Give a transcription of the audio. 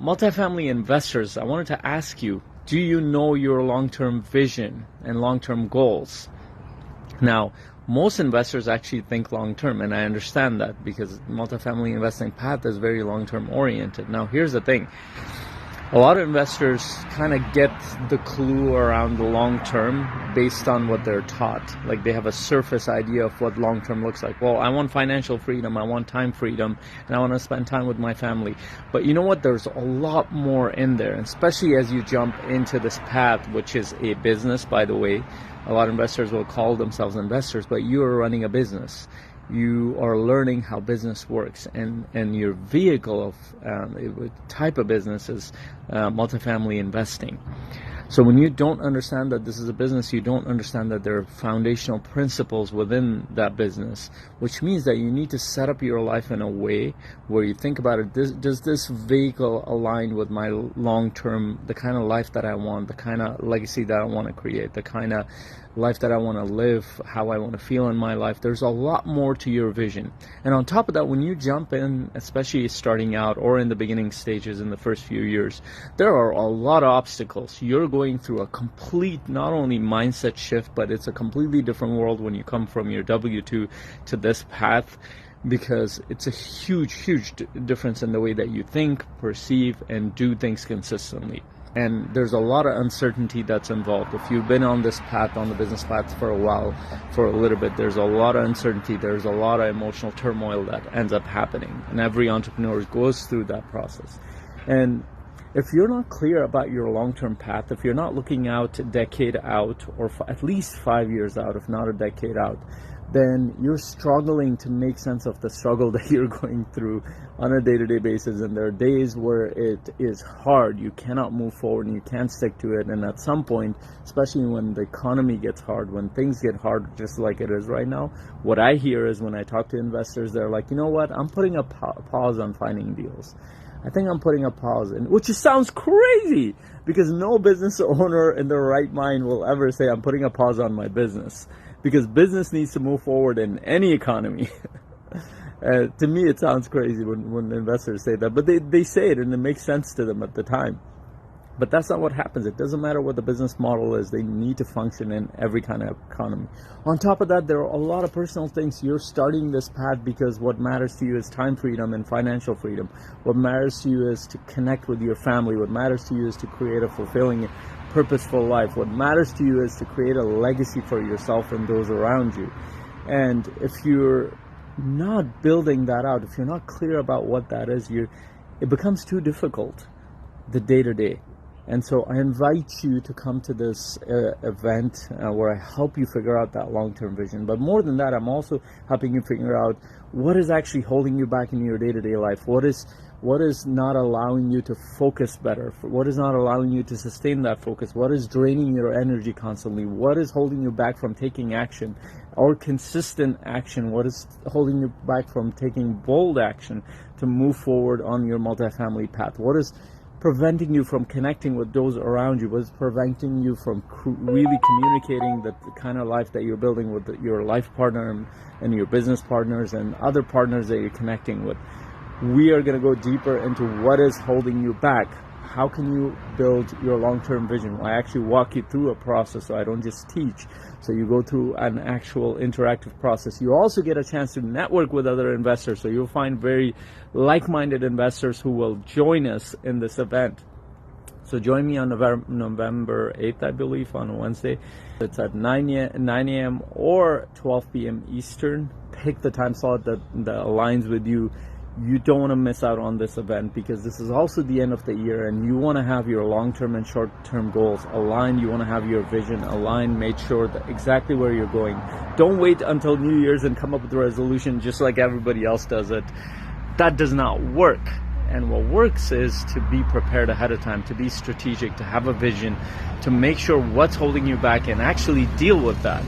Multifamily investors, I wanted to ask you, do you know your long-term vision and long-term goals? Now, most investors actually think long-term, and I understand that because multifamily investing path is very long-term oriented. Now, here's the thing. A lot of investors kind of get the clue around the long term based on what they're taught. Like they have a surface idea of what long term looks like. Well, I want financial freedom, I want time freedom, and I want to spend time with my family. But you know what? There's a lot more in there, and especially as you jump into this path, which is a business, by the way. A lot of investors will call themselves investors, but you are running a business. You are learning how business works, and your vehicle of type of business is multifamily investing. So when you don't understand that this is a business, you don't understand that there are foundational principles within that business, which means that you need to set up your life in a way where you think about it, does this vehicle align with my long-term, the kind of life that I want, the kind of legacy that I want to create, the kind of life that I want to live, how I want to feel in my life. There's a lot more to your vision. And on top of that, when you jump in, especially starting out or in the beginning stages in the first few years, there are a lot of obstacles. You're going through a complete, not only mindset shift, but it's a completely different world when you come from your W-2 to this path, because it's a huge difference in the way that you think, perceive, and do things consistently. And there's a lot of uncertainty that's involved. If you've been on this path, on the business path for a while, for a little bit, there's a lot of uncertainty. There's a lot of emotional turmoil that ends up happening. And every entrepreneur goes through that process. And if you're not clear about your long-term path, if you're not looking out a decade out, or at least 5 years out, if not a decade out, then you're struggling to make sense of the struggle that you're going through on a day-to-day basis. And there are days where it is hard. You cannot move forward and you can't stick to it. And at some point, especially when the economy gets hard, when things get hard, just like it is right now, what I hear is when I talk to investors, they're like, you know what, I'm putting a pause on finding deals. I think I'm putting a pause in, which sounds crazy because no business owner in their right mind will ever say, I'm putting a pause on my business. Because business needs to move forward in any economy. To me, it sounds crazy when investors say that, but they say it and it makes sense to them at the time. But that's not what happens. It doesn't matter what the business model is. They need to function in every kind of economy. On top of that, there are a lot of personal things. You're starting this path because what matters to you is time freedom and financial freedom. What matters to you is to connect with your family. What matters to you is to create a fulfilling, purposeful life. What matters to you is to create a legacy for yourself and those around you. And if you're not building that out, if you're not clear about what that is, it becomes too difficult, the day-to-day. And so I invite you to come to this event where I help you figure out that long-term vision. But more than that, I'm also helping you figure out what is actually holding you back in your day-to-day life. What is not allowing you to focus better? What is not allowing you to sustain that focus? What is draining your energy constantly? What is holding you back from taking action or consistent action? What is holding you back from taking bold action to move forward on your multifamily path? What is preventing you from connecting with those around you? Was preventing you from really communicating the kind of life that you're building with your life partner and your business partners and other partners that you're connecting with? We are going to go deeper into what is holding you back. How can you build your long-term vision? I actually walk you through a process, so I don't just teach. So you go through an actual interactive process. You also get a chance to network with other investors. So you'll find very like-minded investors who will join us in this event. So join me on November 8th, I believe, on a Wednesday. It's at 9 a.m. or 12 p.m. Eastern. Pick the time slot that aligns with you. You don't want to miss out on this event because this is also the end of the year and you want to have your long-term and short-term goals aligned. You want to have your vision aligned, make sure that exactly where you're going. Don't wait until New Year's and come up with a resolution just like everybody else does it. That does not work. And what works is to be prepared ahead of time, to be strategic, to have a vision, to make sure what's holding you back and actually deal with that.